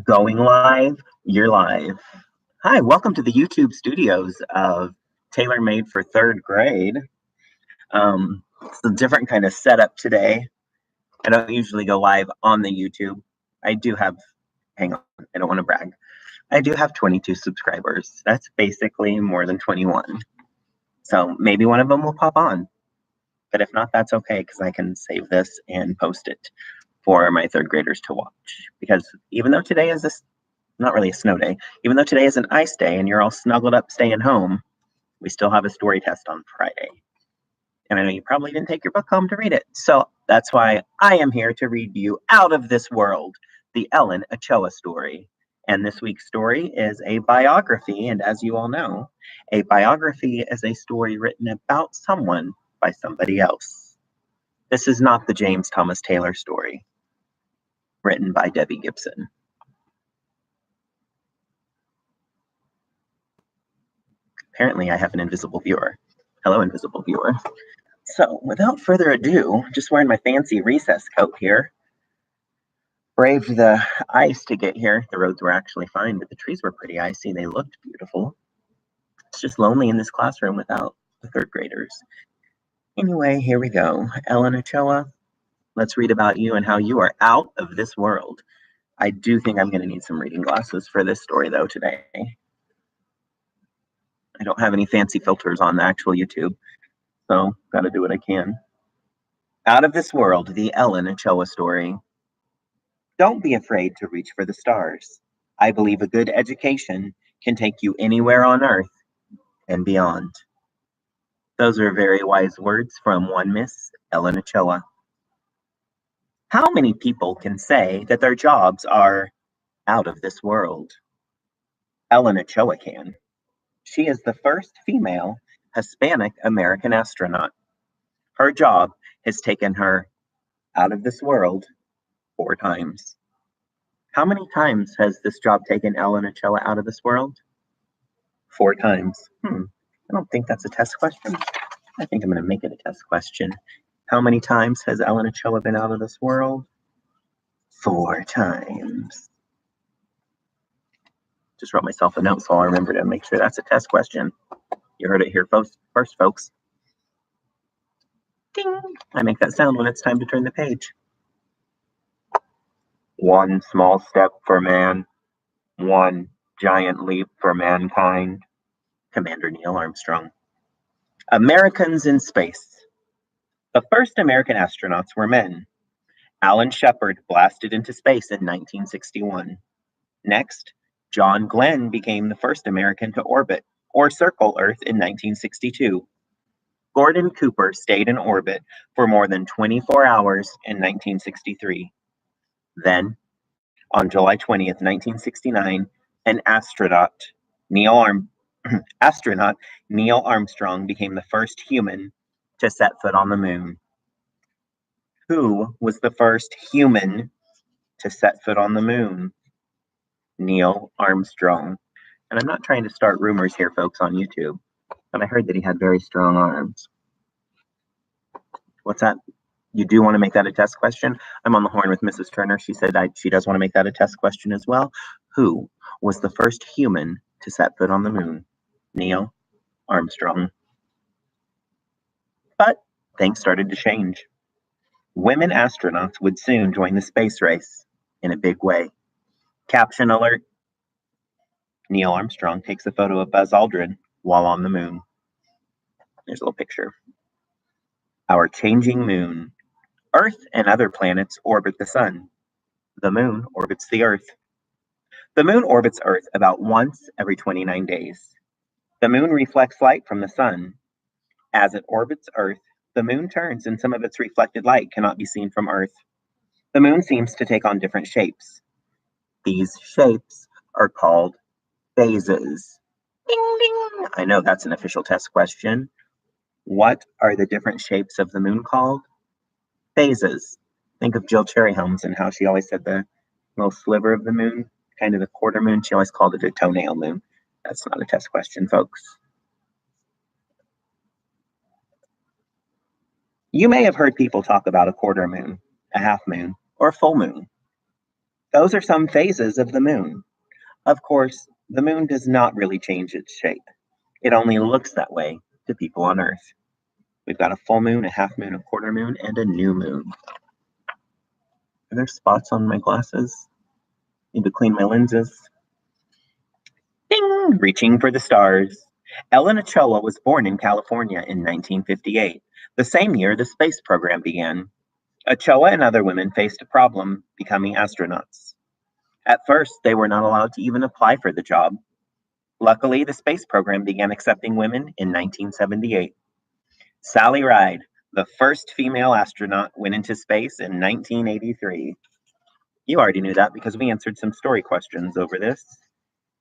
Going live, you're live. Hi, welcome to the YouTube studios of Tailor Made for Third Grade. It's a different kind of setup today. I don't usually go live on the YouTube. I do have, hang on, I don't want to brag. I do have 22 subscribers. That's basically more than 21. So maybe one of them will pop on. But if not, that's okay because I can save this and post it for my third graders to watch. Because even though today is not really a snow day, even though today is an ice day and you're all snuggled up staying home, we still have a story test on Friday. And I know you probably didn't take your book home to read it. So that's why I am here to read you Out of This World, the Ellen Ochoa Story. And this week's story is a biography. And as you all know, a biography is a story written about someone by somebody else. This is not the James Thomas Taylor story, written by Debbie Gibson. Apparently, I have an invisible viewer. Hello, invisible viewer. So, without further ado, just wearing my fancy recess coat here. Braved the ice to get here. The roads were actually fine, but the trees were pretty icy. They looked beautiful. It's just lonely in this classroom without the third graders. Anyway, here we go. Ellen Ochoa, let's read about you and how you are out of this world. I do think I'm going to need some reading glasses for this story, though, today. I don't have any fancy filters on the actual YouTube, so got to do what I can. Out of This World, the Ellen Ochoa Story. Don't be afraid to reach for the stars. I believe a good education can take you anywhere on earth and beyond. Those are very wise words from one Miss Ellen Ochoa. How many people can say that their jobs are out of this world? Ellen Ochoa can. She is the first female Hispanic American astronaut. Her job has taken her out of this world 4 times. How many times has this job taken Ellen Ochoa out of this world? 4 times. I don't think that's a test question. I think I'm going to make it a test question. How many times has Ellen Ochoa been out of this world? 4 times. Just wrote myself a note so I'll remember to make sure that's a test question. You heard it here first, folks. Ding! I make that sound when it's time to turn the page. One small step for man, one giant leap for mankind. Commander Neil Armstrong. Americans in space. The first American astronauts were men. Alan Shepard blasted into space in 1961. Next, John Glenn became the first American to orbit or circle Earth in 1962. Gordon Cooper stayed in orbit for more than 24 hours in 1963. Then, on July 20th, 1969, an astronaut, Neil Armstrong, became the first human to set foot on the moon. Who was the first human to set foot on the moon? Neil Armstrong. And I'm not trying to start rumors here, folks, on YouTube, but I heard that he had very strong arms. What's that? You do want to make that a test question? I'm on the horn with Mrs. Turner. She said she does want to make that a test question as well. Who was the first human to set foot on the moon? Neil Armstrong. But things started to change. Women astronauts would soon join the space race in a big way. Caption alert. Neil Armstrong takes a photo of Buzz Aldrin while on the moon. There's a little picture. Our changing moon. Earth and other planets orbit the sun. The moon orbits the Earth. The moon orbits Earth about once every 29 days. The moon reflects light from the sun. As it orbits Earth, the moon turns and some of its reflected light cannot be seen from Earth. The moon seems to take on different shapes. These shapes are called phases. Ding, ding. I know that's an official test question. What are the different shapes of the moon called? Phases. Think of Jill Cherry Helms and how she always said the little sliver of the moon, kind of the quarter moon. She always called it a toenail moon. That's not a test question, folks. You may have heard people talk about a quarter moon, a half moon, or a full moon. Those are some phases of the moon. Of course, the moon does not really change its shape. It only looks that way to people on Earth. We've got a full moon, a half moon, a quarter moon, and a new moon. Are there spots on my glasses? Need to clean my lenses. Ding! Reaching for the stars. Ellen Ochoa was born in California in 1958, the same year the space program began. Ochoa and other women faced a problem becoming astronauts. At first, they were not allowed to even apply for the job. Luckily, the space program began accepting women in 1978. Sally Ride, the first female astronaut, went into space in 1983. You already knew that because we answered some story questions over this.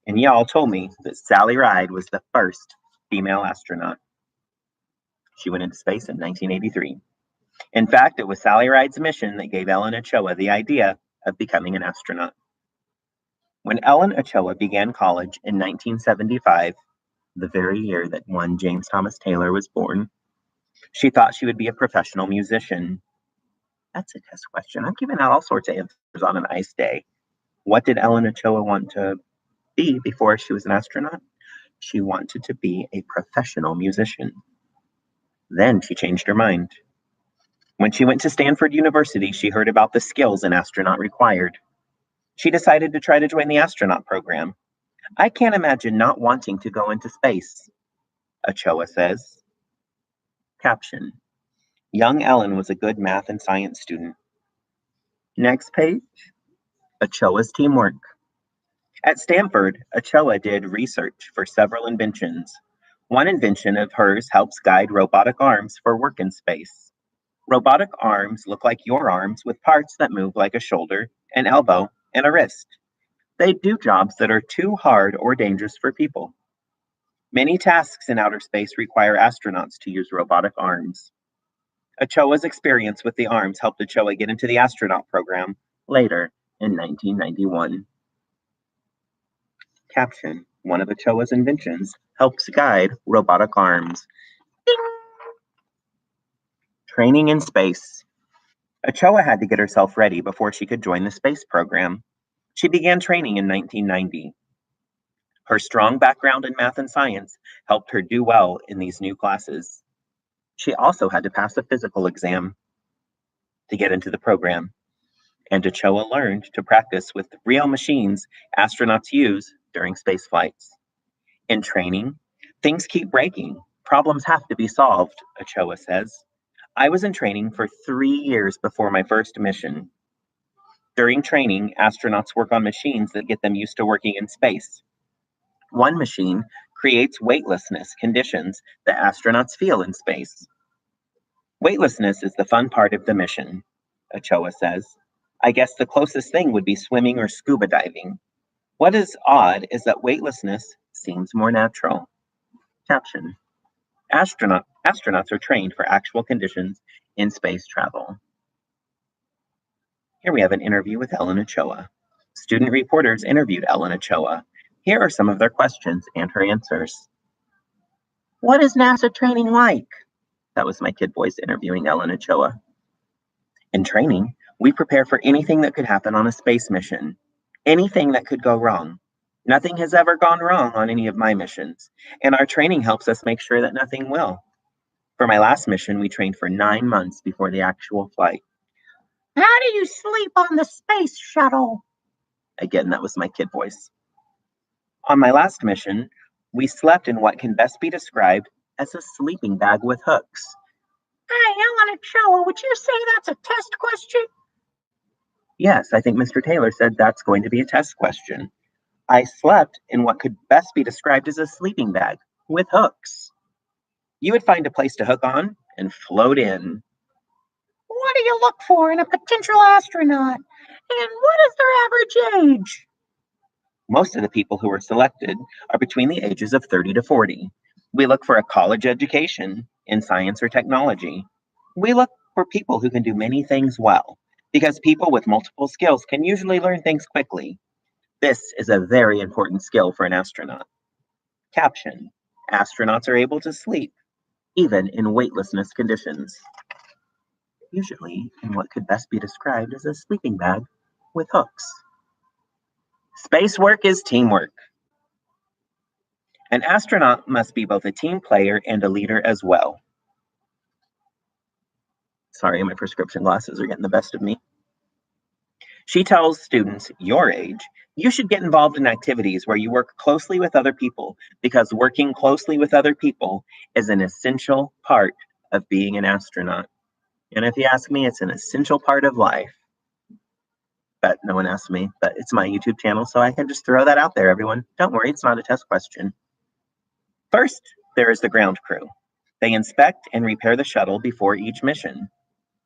And y'all told me that Sally Ride was the first female astronaut. She went into space in 1983. In fact, it was Sally Ride's mission that gave Ellen Ochoa the idea of becoming an astronaut. When Ellen Ochoa began college in 1975, the very year that one James Thomas Taylor was born, she thought she would be a professional musician. That's a test question. I'm giving out all sorts of answers on an ice day. What did Ellen Ochoa want to be before she was an astronaut? She wanted to be a professional musician. Then she changed her mind. When she went to Stanford University, she heard about the skills an astronaut required. She decided to try to join the astronaut program. I can't imagine not wanting to go into space, Ochoa says. Caption: Young Ellen was a good math and science student. Next page, Ochoa's teamwork. At Stanford, Ochoa did research for several inventions. One invention of hers helps guide robotic arms for work in space. Robotic arms look like your arms with parts that move like a shoulder, an elbow, and a wrist. They do jobs that are too hard or dangerous for people. Many tasks in outer space require astronauts to use robotic arms. Ochoa's experience with the arms helped Ochoa get into the astronaut program later in 1991. Caption: One of Ochoa's inventions helps guide robotic arms. Ding! Training in space. Ochoa had to get herself ready before she could join the space program. She began training in 1990. Her strong background in math and science helped her do well in these new classes. She also had to pass a physical exam to get into the program, and Ochoa learned to practice with real machines astronauts use during space flights. In training, things keep breaking. Problems have to be solved, Ochoa says. I was in training for 3 years before my first mission. During training, astronauts work on machines that get them used to working in space. One machine creates weightlessness conditions that astronauts feel in space. Weightlessness is the fun part of the mission, Ochoa says. I guess the closest thing would be swimming or scuba diving. What is odd is that weightlessness seems more natural. Caption: Astronauts are trained for actual conditions in space travel. Here we have an interview with Ellen Ochoa. Student reporters interviewed Ellen Ochoa. Here are some of their questions and her answers. What is NASA training like? That was my kid voice interviewing Ellen Ochoa. In training, we prepare for anything that could happen on a space mission, anything that could go wrong. Nothing has ever gone wrong on any of my missions, and our training helps us make sure that nothing will. For my last mission, we trained for 9 months before the actual flight. How do you sleep on the space shuttle? Again, that was my kid voice. On my last mission, we slept in what can best be described as a sleeping bag with hooks. Hey, Ellen Ochoa, would you say that's a test question? Yes, I think Mr. Taylor said that's going to be a test question. I slept in what could best be described as a sleeping bag with hooks. You would find a place to hook on and float in. What do you look for in a potential astronaut? And what is their average age? Most of the people who are selected are between the ages of 30 to 40. We look for a college education in science or technology. We look for people who can do many things well, because people with multiple skills can usually learn things quickly. This is a very important skill for an astronaut. Caption: Astronauts are able to sleep, even in weightlessness conditions. Usually in what could best be described as a sleeping bag with hooks. Space work is teamwork. An astronaut must be both a team player and a leader as well. Sorry, my prescription glasses are getting the best of me. She tells students your age, you should get involved in activities where you work closely with other people because working closely with other people is an essential part of being an astronaut. And if you ask me, it's an essential part of life. But no one asked me, but it's my YouTube channel, so I can just throw that out there, everyone. Don't worry, it's not a test question. First, there is the ground crew. They inspect and repair the shuttle before each mission.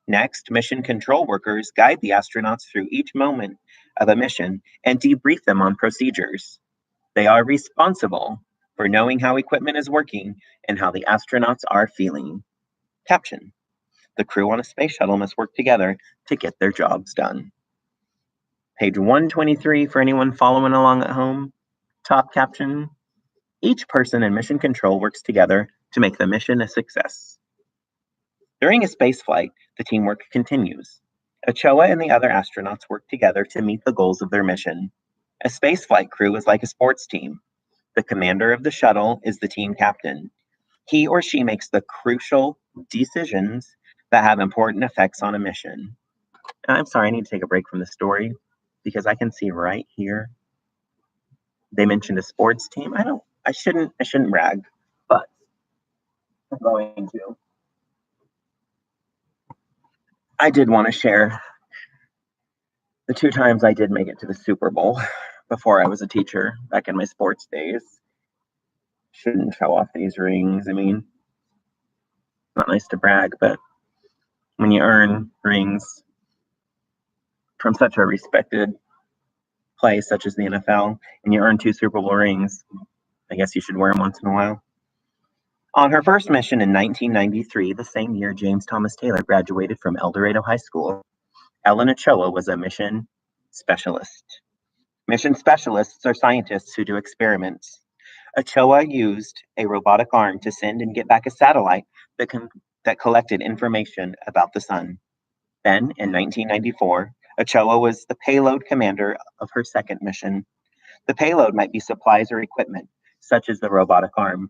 Next, mission control workers guide the astronauts through each moment of a mission and debrief them on procedures. They are responsible for knowing how equipment is working and how the astronauts are feeling. Caption: the crew on a space shuttle must work together to get their jobs done. Page 123 for anyone following along at home. Top caption: each person in mission control works together to make the mission a success. During a space flight, the teamwork continues. Ochoa and the other astronauts work together to meet the goals of their mission. A spaceflight crew is like a sports team. The commander of the shuttle is the team captain. He or she makes the crucial decisions that have important effects on a mission. I'm sorry, I need to take a break from the story because I can see right here they mentioned a sports team. I shouldn't brag, but I'm going to. I did want to share the 2 times I did make it to the Super Bowl before I was a teacher back in my sports days. Shouldn't show off these rings. I mean, not nice to brag, but when you earn rings from such a respected place such as the NFL and you earn 2 Super Bowl rings, I guess you should wear them once in a while. On her first mission in 1993, the same year James Thomas Taylor graduated from El Dorado High School, Ellen Ochoa was a mission specialist. Mission specialists are scientists who do experiments. Ochoa used a robotic arm to send and get back a satellite that collected information about the sun. Then, in 1994, Ochoa was the payload commander of her second mission. The payload might be supplies or equipment, such as the robotic arm.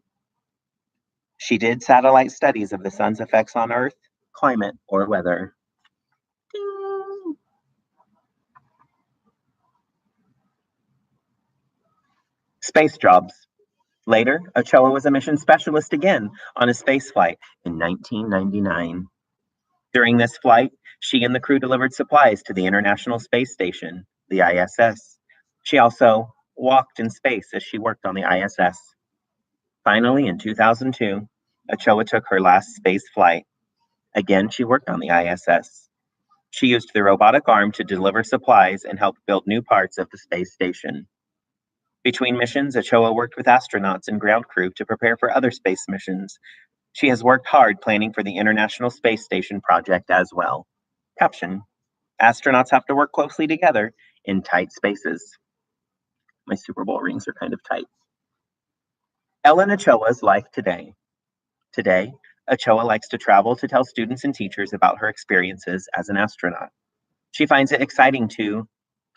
She did satellite studies of the sun's effects on Earth, climate, or weather. Ding. Space jobs. Later, Ochoa was a mission specialist again on a space flight in 1999. During this flight, she and the crew delivered supplies to the International Space Station, the ISS. She also walked in space as she worked on the ISS. Finally, in 2002, Ochoa took her last space flight. Again, she worked on the ISS. She used the robotic arm to deliver supplies and help build new parts of the space station. Between missions, Ochoa worked with astronauts and ground crew to prepare for other space missions. She has worked hard planning for the International Space Station project as well. Caption: astronauts have to work closely together in tight spaces. My Super Bowl rings are kind of tight. Ellen Ochoa's life today. Today, Ochoa likes to travel to tell students and teachers about her experiences as an astronaut. She finds it exciting to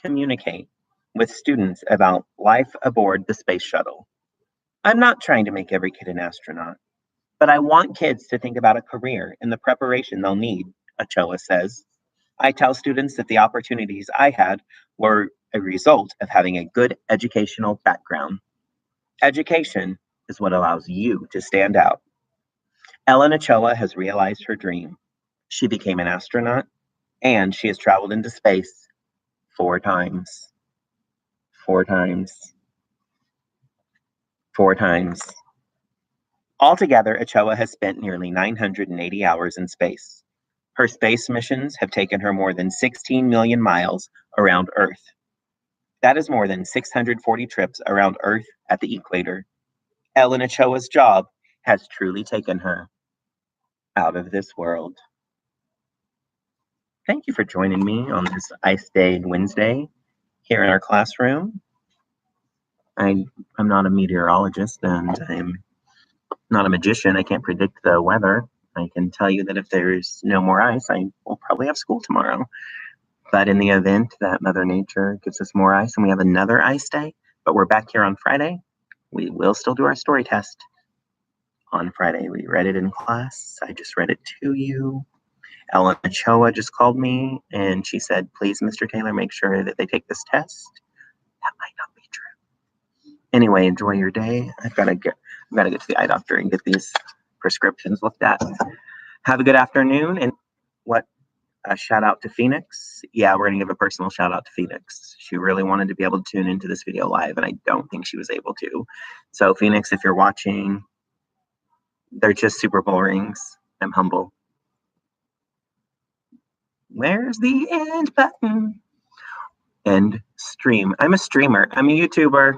communicate with students about life aboard the space shuttle. I'm not trying to make every kid an astronaut, but I want kids to think about a career and the preparation they'll need, Ochoa says. I tell students that the opportunities I had were a result of having a good educational background. Education is what allows you to stand out. Ellen Ochoa has realized her dream. She became an astronaut, and she has traveled into space 4 times. 4 times. 4 times. Altogether, Ochoa has spent nearly 980 hours in space. Her space missions have taken her more than 16 million miles around Earth. That is more than 640 trips around Earth at the equator. Ellen Ochoa's job has truly taken her out of this world. Thank you for joining me on this Ice Day Wednesday here in our classroom. I'm not a meteorologist and I'm not a magician. I can't predict the weather. I can tell you that if there's no more ice, I will probably have school tomorrow. But in the event that Mother Nature gives us more ice and we have another ice day, but we're back here on Friday, we will still do our story test on Friday. We read it in class. I just read it to you. Ellen Ochoa just called me and she said, please, Mr. Taylor, make sure that they take this test. That might not be true. Anyway, enjoy your day. I've got to get to the eye doctor and get these prescriptions looked at. Have a good afternoon. And what a shout out to Phoenix. Yeah, we're going to give a personal shout out to Phoenix. She really wanted to be able to tune into this video live, and I don't think she was able to. So, Phoenix, if you're watching, they're just Super Bowl rings. I'm humble. Where's the end button? End stream. I'm a streamer. I'm a YouTuber.